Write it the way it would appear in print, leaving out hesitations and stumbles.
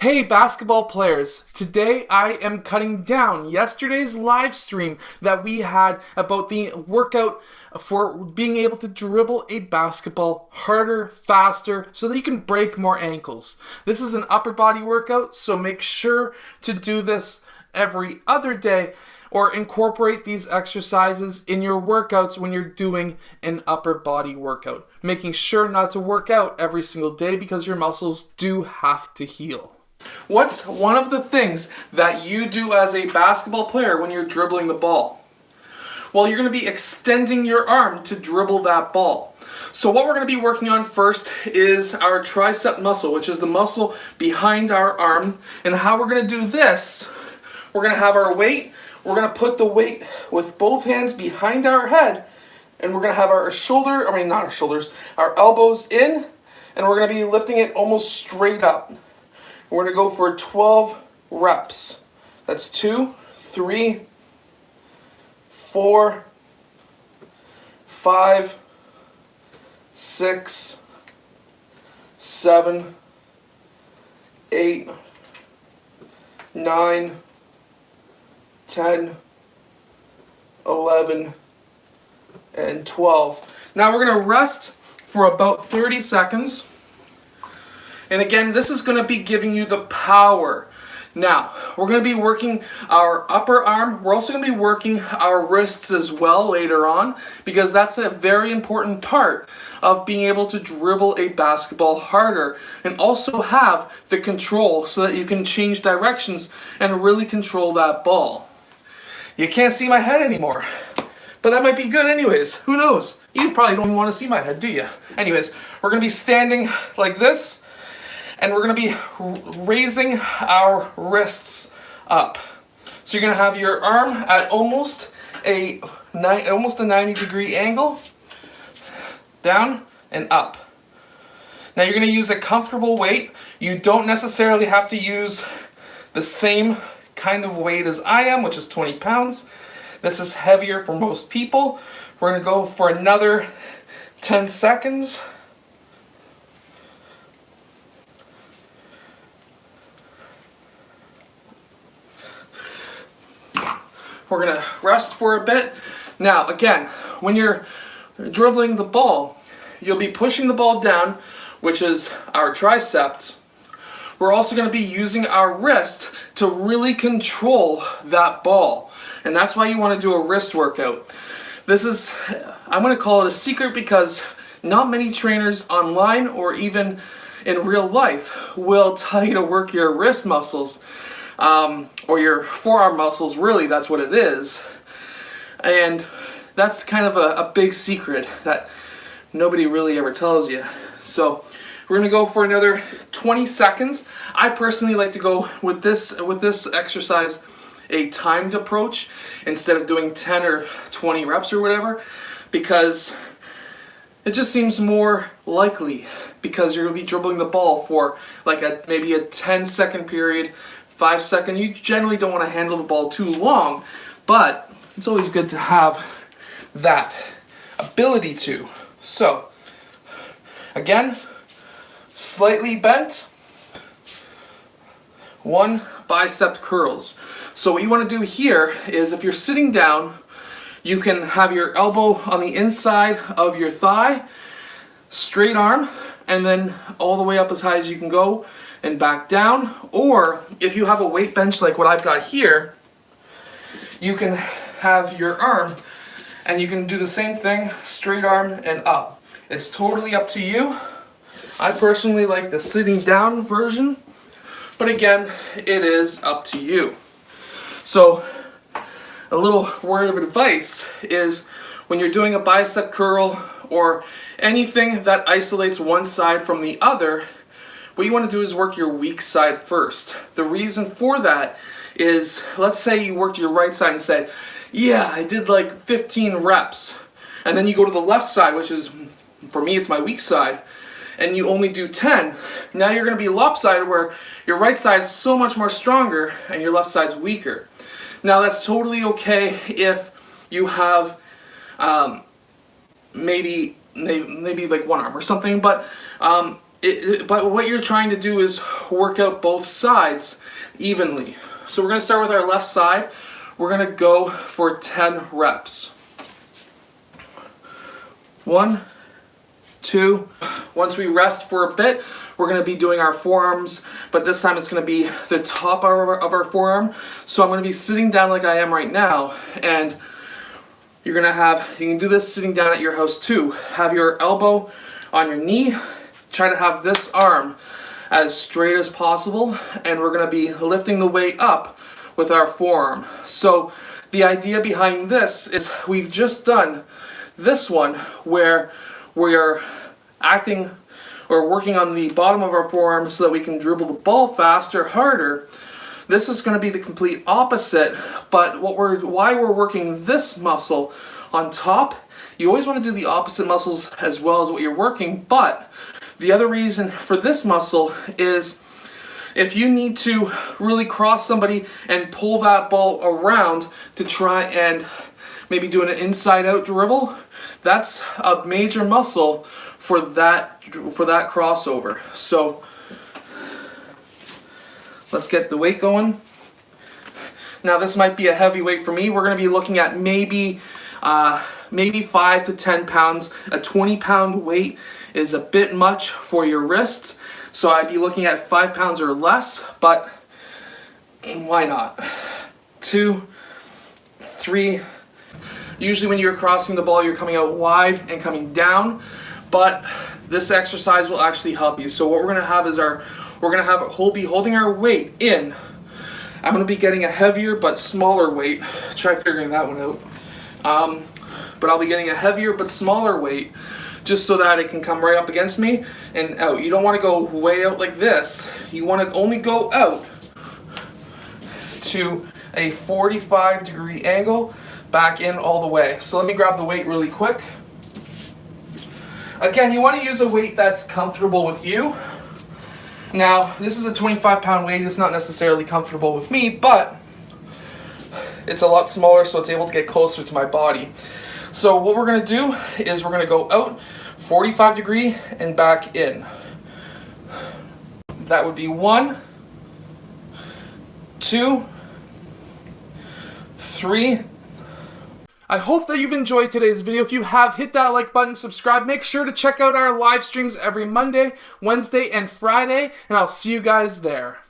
Hey basketball players, today I am cutting down yesterday's live stream that we had about the workout for being able to dribble a basketball harder, faster, so that you can break more ankles. This is an upper body workout, so make sure to do this every other day or incorporate these exercises in your workouts when you're doing an upper body workout. Making sure not to work out every single day because your muscles do have to heal. What's one of the things that you do as a basketball player when you're dribbling the ball? Well, you're going to be extending your arm to dribble that ball. So what we're going to be working on first is our tricep muscle, which is the muscle behind our arm. And how we're going to do this, we're going to have our weight. We're going to put the weight with both hands behind our head. And we're going to have our our elbows in. And we're going to be lifting it almost straight up. We're going to go for 12 reps. That's 2, 3, 4, 5, 6, 7, 8, 9, 10, 11, and 12. Now we're going to rest for about 30 seconds. And again, this is going to be giving you the power. Now, we're going to be working our upper arm. We're also going to be working our wrists as well later on, because that's a very important part of being able to dribble a basketball harder and also have the control so that you can change directions and really control that ball. You can't see my head anymore, but that might be good anyways. Who knows? You probably don't even want to see my head, do you? Anyways, we're going to be standing like this. And we're going to be raising our wrists up. So you're going to have your arm at almost a 90-degree angle, down and up. Now you're going to use a comfortable weight. You don't necessarily have to use the same kind of weight as I am, which is 20 pounds. This is heavier for most people. We're going to go for another 10 seconds. We're going to rest for a bit. Now, again, when you're dribbling the ball, you'll be pushing the ball down, which is our triceps. We're also going to be using our wrist to really control that ball. And that's why you want to do a wrist workout. This is, I'm going to call it a secret because not many trainers online or even in real life will tell you to work your wrist muscles. Or your forearm muscles, really, that's what it is. And that's kind of a big secret that nobody really ever tells you. So we're going to go for another 20 seconds. I personally like to go with this exercise a timed approach instead of doing 10 or 20 reps or whatever, because it just seems more likely, because you're going to be dribbling the ball for like maybe a 10-second period, 5-second. You generally don't want to handle the ball too long, but it's always good to have that ability to. So, again, slightly bent, 1 bicep curls. So what you want to do here is, if you're sitting down, you can have your elbow on the inside of your thigh, straight arm, and then all the way up as high as you can go and back down. Or if you have a weight bench like what I've got here, you can have your arm and you can do the same thing, straight arm and up. It's totally up to you. I personally like the sitting down version, but again, it is up to you. So a little word of advice is, when you're doing a bicep curl or anything that isolates one side from the other, what you want to do is work your weak side first. The reason for that is, let's say you worked your right side and said, yeah, I did like 15 reps. And then you go to the left side, which is, for me, it's my weak side, and you only do 10. Now you're going to be lopsided, where your right side is so much more stronger and your left side's weaker. Now that's totally okay if you have maybe like one arm or something, but but what you're trying to do is work out both sides evenly. So we're going to start with our left side. We're going to go for 10 reps. 1, 2. Once we rest for a bit, we're going to be doing our forearms, but this time it's going to be the top of our forearm. So I'm going to be sitting down like I am right now, and you can do this sitting down at your house too. Have your elbow on your knee. Try to have this arm as straight as possible, and we're going to be lifting the weight up with our forearm. So the idea behind this is we've just done this one where we are acting or working on the bottom of our forearm so that we can dribble the ball faster, harder. This is going to be the complete opposite, but why we're working this muscle on top, you always want to do the opposite muscles as well as what you're working, but the other reason for this muscle is if you need to really cross somebody and pull that ball around to try and maybe do an inside-out dribble, that's a major muscle for that crossover. So let's get the weight going. Now this might be a heavy weight for me. We're going to be looking at maybe 5 to 10 pounds. A 20-pound weight is a bit much for your wrists, so I'd be looking at 5 pounds or less, but why not? 2, 3. Usually when you're crossing the ball, you're coming out wide and coming down, but this exercise will actually help you. So what we're going to have is we'll be holding our weight in. I'm going to be getting a heavier but smaller weight. Try figuring that one out. But I'll be getting a heavier but smaller weight just so that it can come right up against me and out. You don't want to go way out like this. You want to only go out to a 45-degree angle, back in all the way. So let me grab the weight really quick. Again, you want to use a weight that's comfortable with you. Now, this is a 25-pound weight. It's not necessarily comfortable with me, but it's a lot smaller, so it's able to get closer to my body. So what we're going to do is we're going to go out 45 degree and back in. That would be 1, 2, 3. I hope that you've enjoyed today's video. If you have, hit that like button, subscribe. Make sure to check out our live streams every Monday, Wednesday, and Friday, and I'll see you guys there.